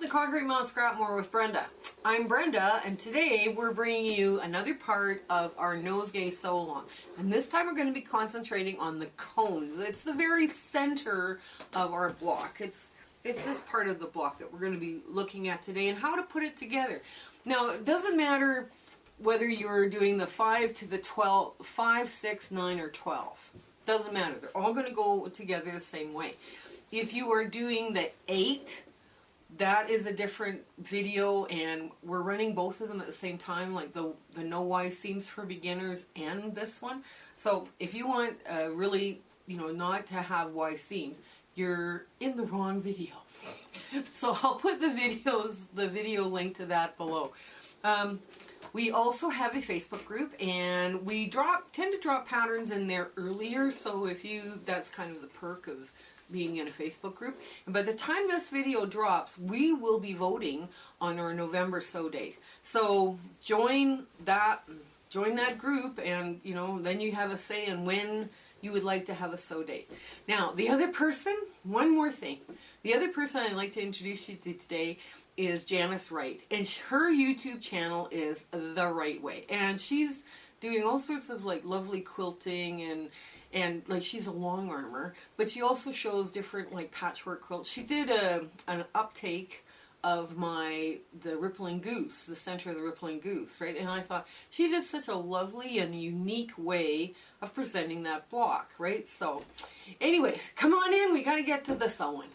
to Concrete Mountain Scrapmore with Brenda. I'm Brenda, and today we're bringing you another part of our Nosegay sew along. And this time we're going to be concentrating on the cones. It's the very center of our block. It's this part of the block that we're going to be looking at today and how to put it together. Now, it doesn't matter whether you're doing the 5 to the 12, 5, 6, 9, or 12. Doesn't matter. They're all going to go together the same way. If you are doing the 8, that is a different video, and we're running both of them at the same time, like the No Y Seams for Beginners and this one. So if you want really, not to have Y seams, you're in the wrong video. So I'll put the video link to that below. We also have a Facebook group, and we tend to drop patterns in there earlier, so that's kind of the perk of being in a Facebook group. And by the time this video drops, we will be voting on our November sew date. So join that group, and then you have a say in when you would like to have a sew date. Now, one more thing. The other person I'd like to introduce you to today is Janice Wright, and her YouTube channel is The Right Way, and she's doing all sorts of like lovely quilting and like she's a long armor, but she also shows different like patchwork quilts. She did an uptake of the Rippling Goose, the center of the Rippling Goose, right? And I thought she did such a lovely and unique way of presenting that block, right? So anyways, come on in, we gotta get to the sewing.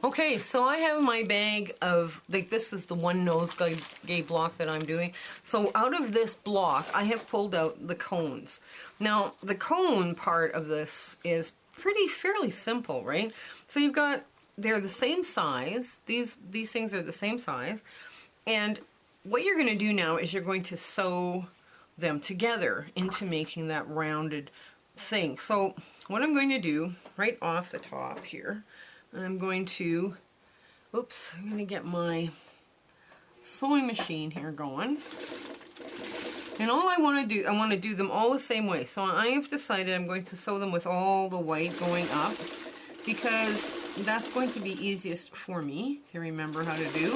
Okay, so I have my bag of, this is the one Nosegay block that I'm doing. So out of this block, I have pulled out the cones. Now, the cone part of this is fairly simple, right? So they're the same size. These things are the same size. And what you're going to do now is you're going to sew them together into making that rounded thing. So what I'm going to do right off the top here, I'm going to get my sewing machine here going. And all I want to do them all the same way. So I have decided I'm going to sew them with all the white going up, because that's going to be easiest for me to remember how to do.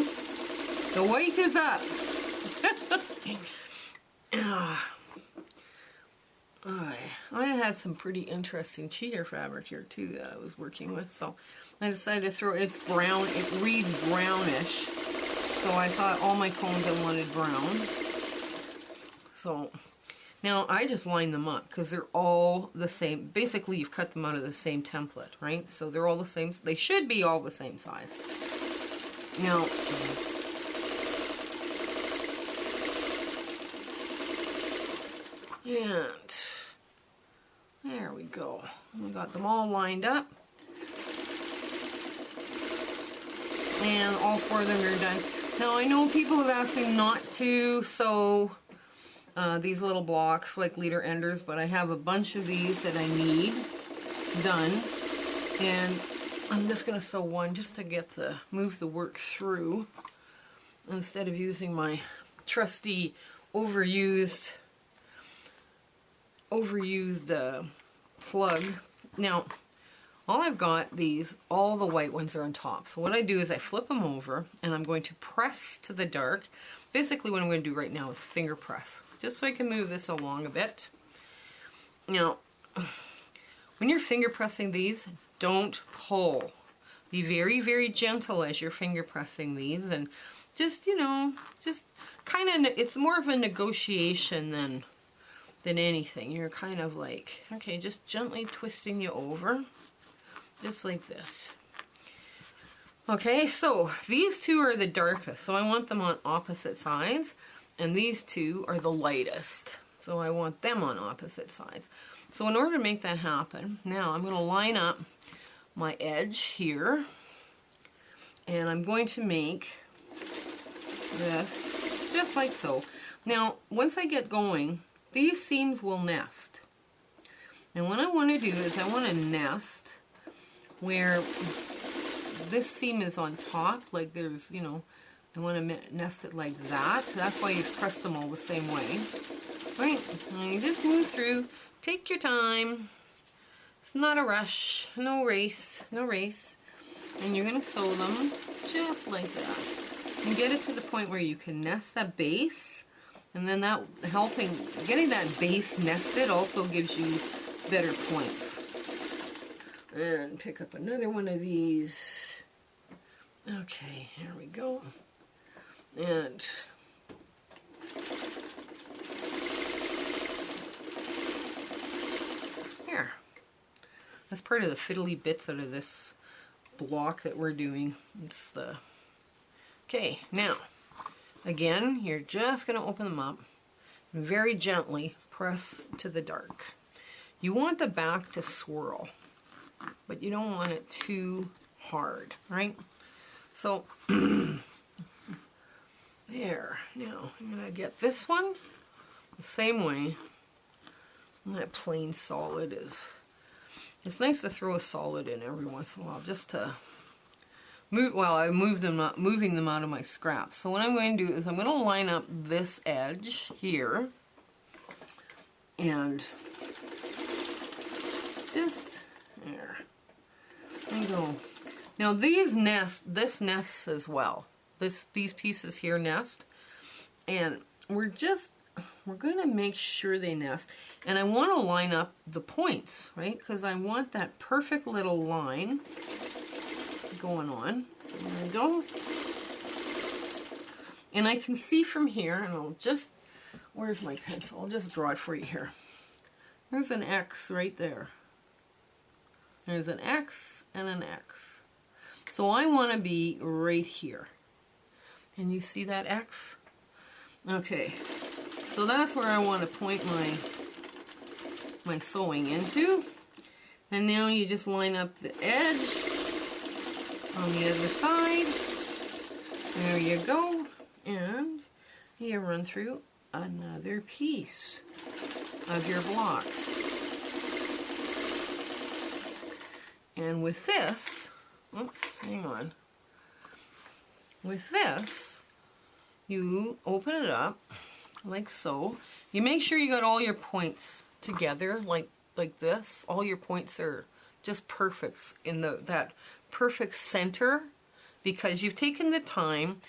The white is up. I had some pretty interesting cheater fabric here too that I was working with, so I decided to throw it reads brownish, so I thought all my cones I wanted brown. So now I just line them up because they're all the same. Basically, you've cut them out of the same template, right? So they're all the same. They should be all the same size. Now, and there we go. We got them all lined up. And all 4 of them are done. Now, I know people have asked me not to sew these little blocks like leader enders, but I have a bunch of these that I need done. And I'm just going to sew one just to move the work through, instead of using my trusty overused plug. Now, all I've got all the white ones are on top. So what I do is I flip them over, and I'm going to press to the dark. Basically what I'm going to do right now is finger press, just so I can move this along a bit. Now, when you're finger pressing these, don't pull. Be very, very gentle as you're finger pressing these, and just kind of, it's more of a negotiation than anything. You're kind of like, okay, just gently twisting you over, just like this. Okay, so these 2 are the darkest, so I want them on opposite sides, and these 2 are the lightest, so I want them on opposite sides. So in order to make that happen, now I'm going to line up my edge here, and I'm going to make this just like so. Now, once I get going, these seams will nest. And what I want to do is I want to nest where this seam is on top, like there's, I want to nest it like that. That's why you press them all the same way. Right? And you just move through. Take your time. It's not a rush. No race. No race. And you're going to sew them just like that. And get it to the point where you can nest that base. And then that getting that base nested also gives you better points. And pick up another one of these. Okay, here we go. And here. That's part of the fiddly bits out of this block that we're doing. It's the... Okay, now, again, you're just going to open them up and very gently press to the dark. You want the back to swirl, but you don't want it too hard, right? So, there. Now, I'm going to get this one the same way. That plain solid is... It's nice to throw a solid in every once in a while, just to move. Well, I moving them out of my scraps. So what I'm going to do is I'm going to line up this edge here, and just there. There you go. Now this nests as well. These pieces here nest, and we're going to make sure they nest. And I want to line up the points, right? Because I want that perfect little line going on. There we go. And I can see from here, and I'll just, where's my pencil? I'll just draw it for you here. There's an X right there. There's an X and an X. So I want to be right here. And you see that X? Okay. So that's where I want to point my sewing into. And now you just line up the edge on the other side. There you go. And you run through another piece of your block. And with this, oops, hang on. With this, you open it up like so. You make sure you got all your points together like this. All your points are just perfect in that perfect center, because you've taken the time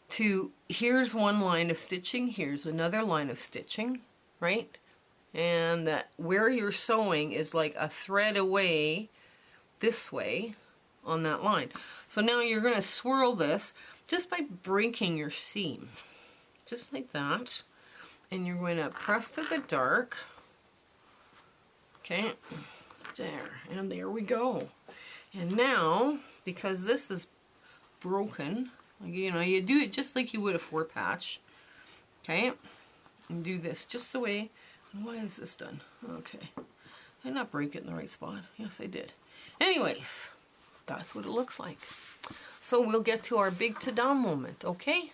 to, here's one line of stitching, here's another line of stitching, right? And that where you're sewing is like a thread away this way on that line. So now you're going to swirl this just by breaking your seam, just like that. And you're going to press to the dark. Okay, there, and there we go. And now, because this is broken, you know, you do it just like you would a 4-patch. Okay, and do this just the way. Why is this done? Okay, did I not break it in the right spot? Yes, I did. Anyways, that's what it looks like. So we'll get to our big ta-da moment, okay?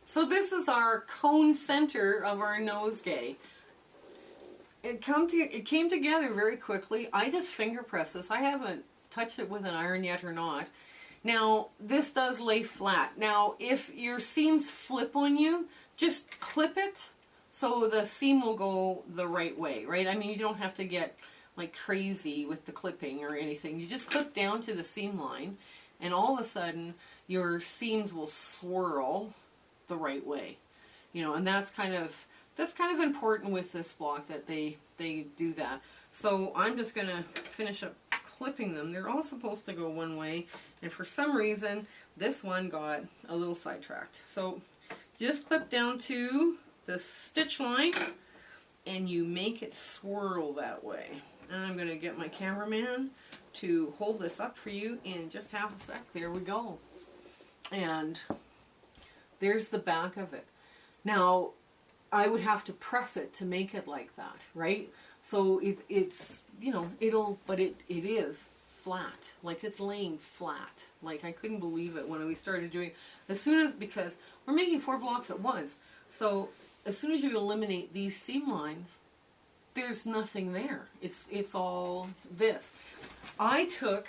So this is our cone center of our nosegay. It came together very quickly. I just finger press this. I haven't touched it with an iron yet or not. Now, this does lay flat. Now, if your seams flip on you, just clip it so the seam will go the right way, right? I mean, you don't have to get like crazy with the clipping or anything. You just clip down to the seam line, and all of a sudden, your seams will swirl the right way. You know, and that's kind of important with this block, that they do that. So I'm just going to finish up clipping them. They're all supposed to go one way, and for some reason this one got a little sidetracked. So just clip down to the stitch line and you make it swirl that way. And I'm going to get my cameraman to hold this up for you in just half a sec. There we go. And there's the back of it. Now, I would have to press it to make it like that, right? So it's, you know, it is flat. Like, it's laying flat. Like, I couldn't believe it when we started doing, because we're making 4 blocks at once. So as soon as you eliminate these seam lines, there's nothing there. It's all this. I took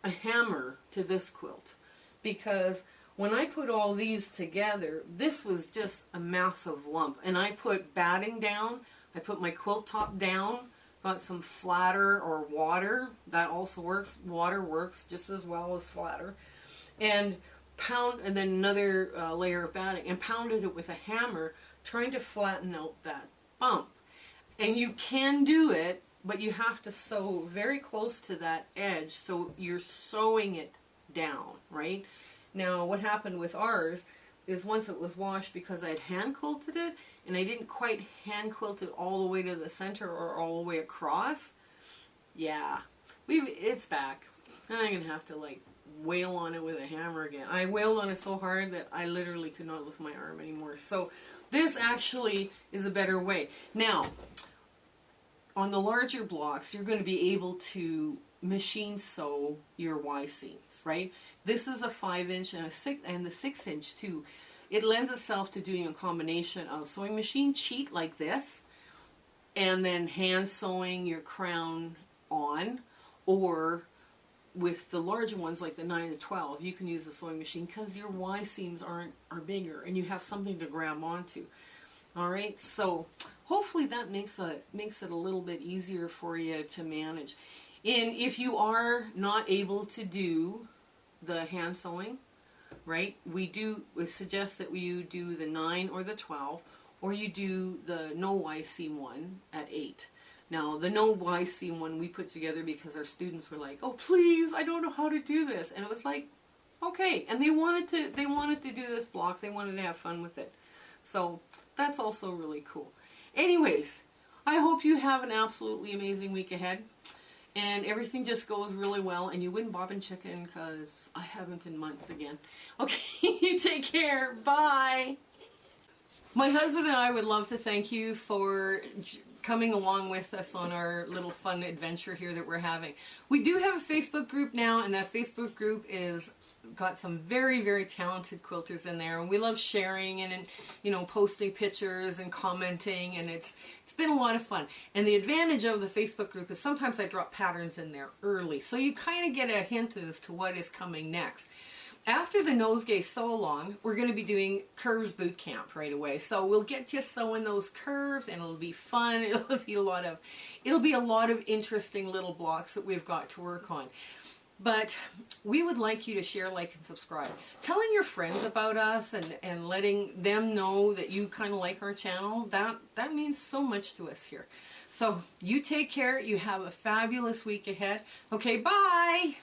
a hammer to this quilt because when I put all these together, this was just a massive lump. And I put batting down, I put my quilt top down got some flatter or water. That also works. Water works just as well as flatter. And and then another layer of batting, and pounded it with a hammer, trying to flatten out that bump. And you can do it, but you have to sew very close to that edge, so you're sewing it down, right? Now, what happened with ours is once it was washed, because I had hand quilted it, and I didn't quite hand quilt it all the way to the center or all the way across. Yeah, it's back. I'm gonna have to like wail on it with a hammer again. I wailed on it so hard that I literally could not lift my arm anymore. So this actually is a better way. Now, on the larger blocks, you're going to be able to machine sew your Y seams, right? This is a 5-inch and the 6-inch too. It lends itself to doing a combination of sewing machine cheat like this, and then hand sewing your crown on, or with the larger ones like the 9 and the 12, you can use the sewing machine because your Y seams are bigger and you have something to grab onto. All right, so hopefully that makes it a little bit easier for you to manage. And if you are not able to do the hand sewing, right, we suggest that you do the 9 or the 12, or you do the no Y seam one at 8. Now, the no Y seam one we put together because our students were like, "Oh, please, I don't know how to do this," and it was like, okay, and they wanted to do this block. They wanted to have fun with it, so that's also really cool. Anyways, I hope you have an absolutely amazing week ahead, and everything just goes really well, and you win bobbin chicken, because I haven't in months again. Okay, you take care. Bye. My husband and I would love to thank you for coming along with us on our little fun adventure here that we're having. We do have a Facebook group now, and that Facebook group is got some very, very talented quilters in there, and we love sharing and you know, posting pictures and commenting, and it's been a lot of fun. And the advantage of the Facebook group is sometimes I drop patterns in there early, so you kind of get a hint as to what is coming next. After the Nosegay sew along, we're going to be doing curves boot camp right away. So we'll get you sewing those curves, and it'll be fun. It'll be a lot of interesting little blocks that we've got to work on. But we would like you to share, like, and subscribe. Telling your friends about us and letting them know that you kind of like our channel, that means so much to us here. So you take care. You have a fabulous week ahead. Okay, bye.